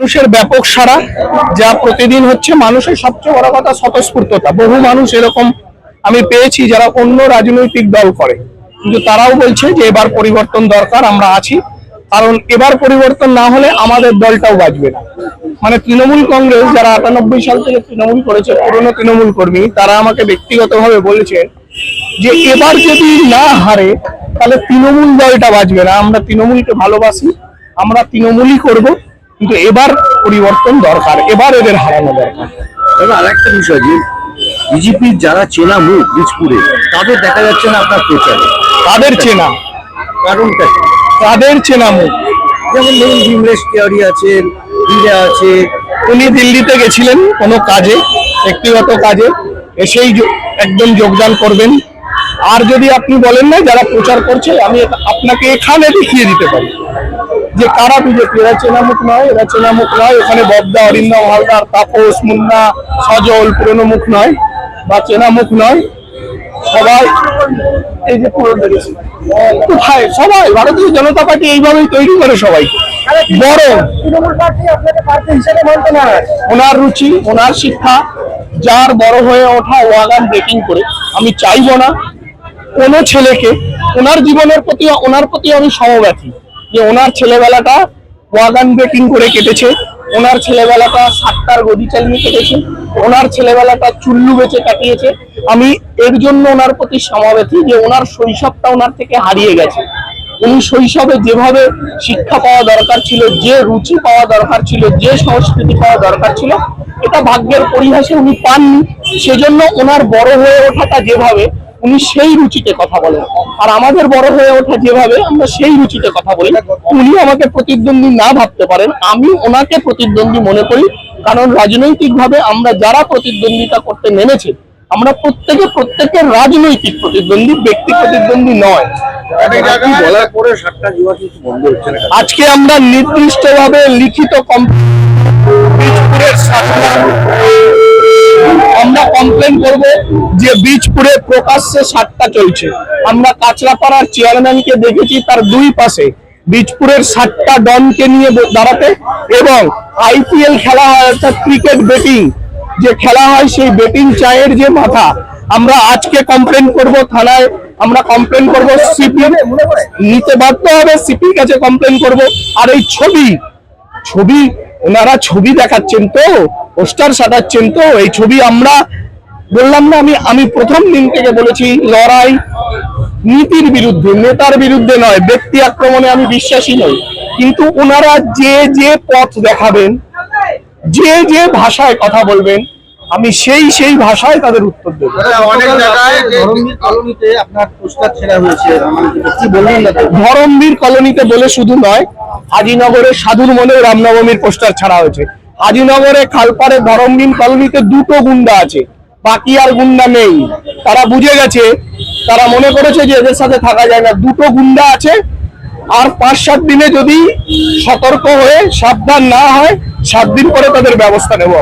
মানুষের ব্যাপক সাড়া যা প্রতিদিন হচ্ছে। মানুষের সবচেয়ে বড় কথা স্বতঃস্ফূর্ততা। বহু মানুষ এরকম আমি পেয়েছি যারা অন্য রাজনৈতিক দল করে, কিন্তু তারাও বলছে যে এবার পরিবর্তন দরকার, আমরা আছি। কারণ এবার পরিবর্তন না হলে আমাদের দলটাও বাঁচবে না। মানে তৃণমূল কংগ্রেস যারা 98 সাল থেকে তৃণমূল করেছে, পুরনো তৃণমূল কর্মী, তারা আমাকে ব্যক্তিগতভাবে বলেছেন যে এবার যদি না হারে তাহলে তৃণমূল দলটা বাঁচবে না। আমরা তৃণমূলকে ভালোবাসি, আমরা তৃণমূলই করব, কিন্তু এবার পরিবর্তন দরকার, এবার এদের হারানো দরকার। তবে আরেকটা বিষয়, যে বিজেপির যারা চেনা মুখ বীজপুরে, তাদের দেখা যাচ্ছে না আপনার প্রচারে। তাদের চেনা কারণটা কি? তাদের চেনা মুখ যেমন ধরুন বিমলেশ তিওয়ারি আছেন, দিদা আছে। উনি দিল্লিতে গেছিলেন কোনো কাজে, ব্যক্তিগত কাজে, এসেই একদম যোগদান করবেন। আর যদি আপনি বলেন না যারা প্রচার করছে, আমি আপনাকে এখানে দেখিয়ে দিতে পারি যে কারা বিজেপি। এরা চেনামুখ নয়, এরা চেনামুখ নয়। এখানে ববদা, অরিন্দম হালদার, তাপস, মুন্না, সজল পুরনো মুখ নয় বা চেনামুখ নয়। সবাই এই যে পুরনো কোথায়, সবাই ভারতীয় জনতা পার্টি এইভাবেই তৈরি করে সবাই। বড় ওনার রুচি, ওনার শিক্ষা, যার বড় হয়ে ওঠা ওয়াগান ব্রেকিং করে। আমি চাইবো না কোনো ছেলেকে, ওনার জীবনের প্রতি, ওনার প্রতি আমি সমব্যথী যে ওনার ছেলেবেলাটা ওয়াগান ব্রেকিং করে কেটেছে, ওনার ছেলেবেলাটা সাতটার গদি চালিয়ে কেটেছে, ওনার ছেলেবেলাটা চুল্লু বেচে কাটিয়েছে। আমি এর জন্য ওনার প্রতি সমব্যথী যে ওনার শৈশবটা ওনার থেকে হারিয়ে গেছে। উনি শৈশবে যেভাবে শিক্ষা পাওয়া দরকার ছিল, যে রুচি পাওয়া দরকার ছিল, যে সংস্কৃতি পাওয়া দরকার ছিল, এটা ভাগ্যের পরিহাসে উনি পাননি। সেজন্য ওনার বড় হয়ে ওঠাটা যেভাবে, উনি সেই রুচিতে কথা বলেন। আর আমাদের বড় হয়ে ওঠা যেভাবে, আমরা সেই রুচিতে কথা বলি। উনি আমাকে প্রতিদ্বন্দ্বী না ভাবতে পারেন, আমি ওনাকে প্রতিদ্বন্দ্বী মনে করি। কারণ রাজনৈতিকভাবে আমরা যারা প্রতিদ্বন্দ্বিতা করতে নেমেছে, আমরা প্রত্যেকের রাজনৈতিক প্রতিদ্বন্দ্বী, ব্যক্তি প্রতিদ্বন্দ্বী নয়। আজকে আমরা নির্দিষ্টভাবে লিখিত আমরা কমপ্লেন করব যে বীজপুরে প্রকাশ্যে সাট্টা চলছে। আমরা কাঁচরাপাড়ার চেয়ারম্যানকে দেখেছি তার দুই পাশে বীজপুরের 7টা ডনকে নিয়ে দাঁড়াতে, এবং আইপিএল খেলা হয় অর্থাৎ ক্রিকেট বেটিং যে খেলা হয়, সেই বেটিং চায়ের যে মাথা। আমরা আজকে কমপ্লেন করব থানায়, আমরা কমপ্লেন করব, সিপি নিতে বাধ্য হবে, সিপির কাছে কমপ্লেন করব। আর এই ছবি ওনারা ছবি দেখাচ্ছেন তো, পোস্টার সাটাচ্ছেন তো, এই ছবি আমরা বললাম না, আমি প্রথম দিন থেকে বলেছি লড়াই নীতির বিরুদ্ধে, নেতার বিরুদ্ধে নয়। ব্যক্তি আক্রমণে আমি বিশ্বাসী নই, কিন্তু ওনারা যে পথ দেখাবেন, যে ভাষায় কথা বলবেন, আমি সেই ভাষায় তাদের উত্তর দেব। ধরমবীর কলোনিতে বলে শুধু নয়, হাজিনগরে সাধুর মনে রামনবমীর পোস্টার ছাড়া হয়েছে। হাজিনগরে খালপাড়ে ধরমবীর কলোনিতে 2টো গুন্ডা আছে, বাকি আর গুন্ডা নেই। তারা বুঝে গেছে, তারা মনে করেছে যে এদের সাথে থাকা যায় না। 2টো গুন্ডা আছে, আর 5-7 দিনে যদি সতর্ক হয়ে সাবধান না হয়, 7 দিন পরে তাদের ব্যবস্থা নেব।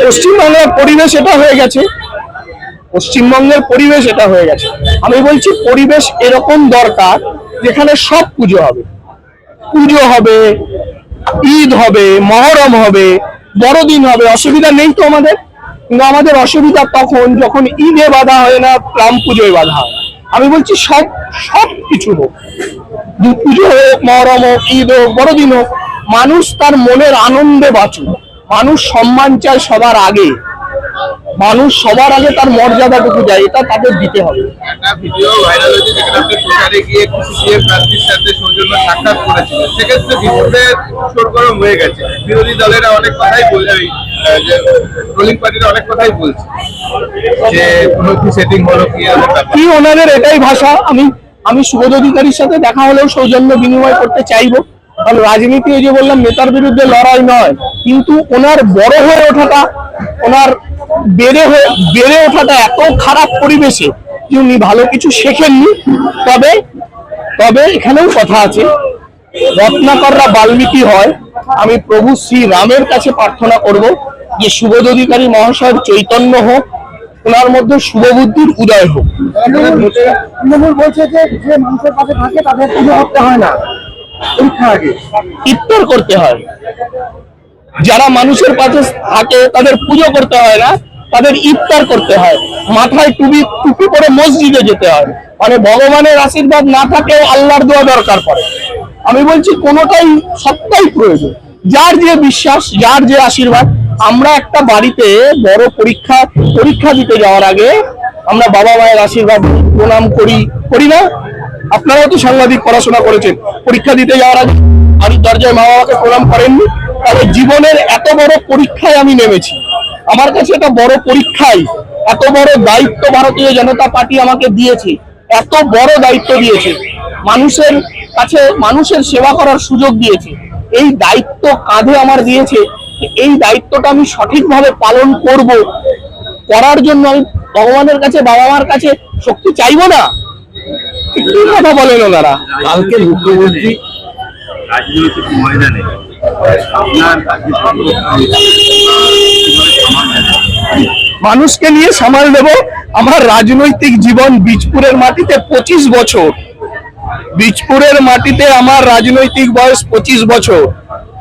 পশ্চিমবঙ্গের পরিবেশ এটা হয়ে গেছে, পশ্চিমবঙ্গের পরিবেশ এটা হয়ে গেছে। আমি বলছি পরিবেশ এরকম দরকার যেখানে সব পুজো হবে, ঈদ হবে, মহরম হবে, বড়দিন হবে। অসুবিধা নেই তো আমাদের, কিন্তু আমাদের অসুবিধা তখন যখন ঈদে বাধা হয় না, রাম পুজোয় বাধা হয়। আমি বলছি সব কিছু হোক, পুজো হোক, মহরম হোক, ঈদ হোক, বড়দিন হোক, মানুষ তার মনের আনন্দে বাঁচুক। মানুষ সম্মান চায় সবার আগে, মানুষ সবার আগে তার মর্যাদাটুকু যায়, এটা তাদের দিতে হবে। একটা ভিডিও ভাইরাল হয়েছে যেখানে আপনি প্রচারে গিয়ে কিছু সিএম প্রার্থীর সাথে সৌজন্য সাক্ষাৎ করেছিলেন। সেক্ষেত্রে বিরোধীদের সরগরম হয়ে গেছে, বিরোধী দলেরা অনেক কথাই বলছে, রুলিং পার্টিরা অনেক কথাই বলছে যে কোনো কি সেটিং হলো কি ওনাদের এটাই ভাষা। আমি শুভেন্দু অধিকারীর সাথে দেখা হলেও সৌজন্য বিনিময় করতে চাইবো। কারণ রাজনীতি, ওই যে বললাম, নেতার বিরুদ্ধে লড়াই নয়, কিন্তু ওনার বড় হয়ে ওঠাটা, ওনার বেড়ে ওঠাটা এত খারাপ পরিবেশে যে উনি ভালো কিছু শেখেননি। তবে এখানেও কথা আছে, রত্নাকররা বাল্মীকি হয়। আমি প্রভু শ্রী রামের কাছে প্রার্থনা করব যে শুভেন্দু অধিকারী মহাশয়ের চৈতন্য হোক, ওনার মধ্যে শুভবুদ্ধির উদয় হোক। তৃণমূল বলছে যে যে মানুষের পাশে থাকে তাদের পুজো করতে হয় না, পরীক্ষা আগে ইফতার করতে হয়। যারা মানুষের পাশে থাকে তাদের পুজো করতে হয় না, তাদের ইফতার করতে হয়। মাথায় টুপি পরে মসজিদে যেতে হয়। মানে ভগবানের আশীর্বাদ না থাকলেও আল্লাহর দোয়া দরকার পড়ে। আমি বলছি কোনোটাই সবটাই প্রয়োজন, যার যে বিশ্বাস, যার যে আশীর্বাদ। আমরা একটা বাড়িতে বড় পরীক্ষা দিতে যাওয়ার আগে আমরা বাবা মায়ের আশীর্বাদ প্রণাম করি না? আপনারাও তো সাংবাদিক, পড়াশোনা করেছেন, পরীক্ষা দিতে যাওয়ার আগে বাড়ির দরজায় মা বাবাকে প্রণাম করেননি? তাহলে জীবনের এত বড় পরীক্ষায় আমি নেমেছি, আমার কাছে এটা বড় পরীক্ষাই। এত বড় দায়িত্ব ভারতীয় জনতা পার্টি আমাকে দিয়েছে, এত বড় দায়িত্ব দিয়েছে, মানুষের কাছে মানুষের সেবা করার সুযোগ দিয়েছে। এই দায়িত্ব কাঁধে আমার দিয়েছে, এই দায়িত্বটা আমি সঠিকভাবে পালন করার জন্য আমি ভগবানের কাছে, বাবা মার কাছে শক্তি চাইবো না? কি কথা বলেন ওনারা? কালকে মুখ্যমন্ত্রী রাজনৈতিক ময়দানে আপনার মানুষকে নিয়ে সামাল দেব। আমার রাজনৈতিক জীবন বীজপুরের মাটিতে 25 বছর। বীজপুরের মাটিতে আমার রাজনৈতিক বয়স 25 বছর।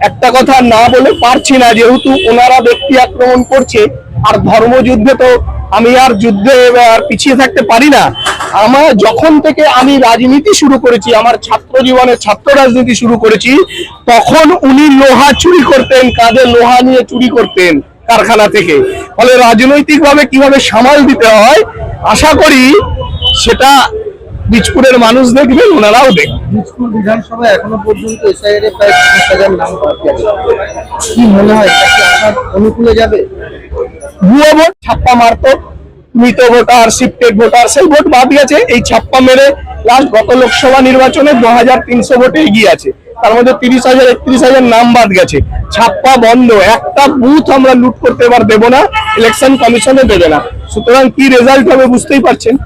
একটা কথা না বলে পারছি না, যেহেতু ওনারা ব্যক্তি আক্রমণ করছে। আর ধর্মযুদ্ধে তো আমি আর যুদ্ধে আর পিছিয়ে থাকতে পারি না। আমার যখন থেকে আমি রাজনীতি শুরু করেছি, আমার ছাত্র জীবনে ছাত্র রাজনীতি শুরু করেছি, তখন উনি লোহা চুরি করতেন, কাঁধে লোহা নিয়ে চুরি করতেন কারখানা থেকে। ফলে রাজনৈতিকভাবে কিভাবে সামাল দিতে হয় আশা করি সেটা বীজপুরের মানুষ দেখবেন, ওনারাও দেখবেন। বীজপুর বিধানসভায় এখনো পর্যন্ত এসআইআর এ প্রায় 30,000 নাম বাকি আছে। কি মনে হয় এটা কি আপনার অনুকূলে যাবে? ভুয়ো ভোট ছাপ্পা মারতো, মৃত ভোটার, শিফটেড ভোটার, সেই ভোট বাদ গেছে। এই ছাপ্পা মেরে লাস্ট গত লোকসভা নির্বাচনে 2300 ভোটে এগিয়ে আছে। তার মধ্যে 30,000 31,000 নাম বাদ গেছে। ছাপ্পা বন্ধ, একটা বুথ আমরা লুট করতে এবার দেবো না, ইলেকশন কমিশনে দেবে না। সুতরাং কি রেজাল্ট হবে বুঝতেই পারছেন।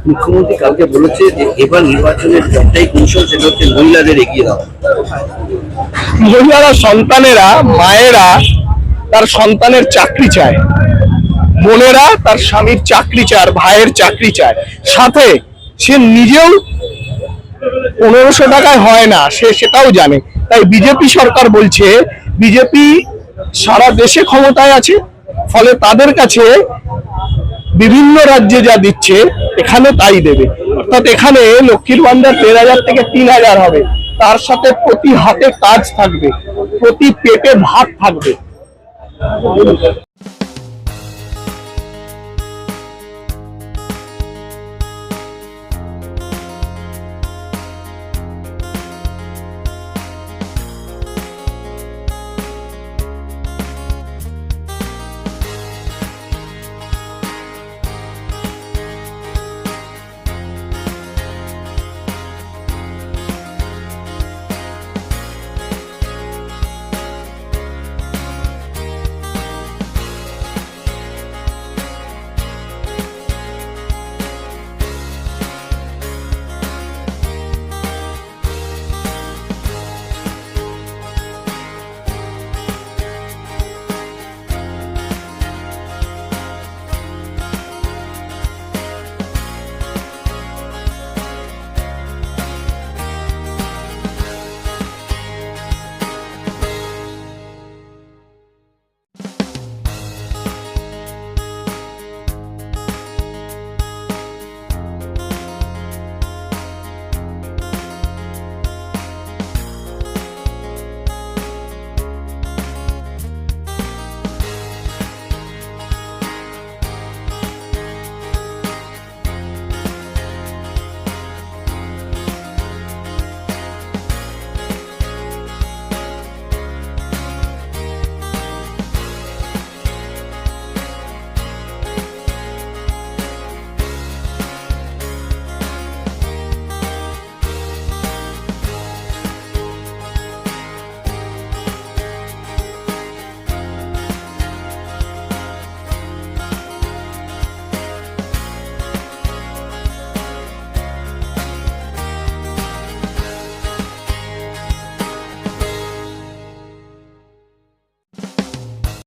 মুখ্যমন্ত্রী কালকে বলেছে যে এবার নির্বাচনের একটাই কৌশল, সেটা হচ্ছে মহিলাদের এগিয়ে দেওয়া। মহিলারা, সন্তানেরা, মায়েরা তার সন্তানের চাকরি চায়, বোনেরা তার স্বামীর চাকরি চায়, ভাইয়ের চাকরি চায়। সাথে সে নিজেও 1500 টাকায় হয় না, সে সেটাও জানে। তাই বিজেপি সরকার বলছে, বিজেপি সারা দেশে ক্ষমতায় আছে, ফলে তাদের কাছে বিভিন্ন রাজ্যে যা দিচ্ছে এখানে তাই দেবে। অর্থাৎ এখানে লক্ষ্মীর ভান্ডার 1,000 থেকে 3,000 হবে, তার সাথে প্রতি হাতে কাজ থাকবে, প্রতি পেটে ভাত থাকবে।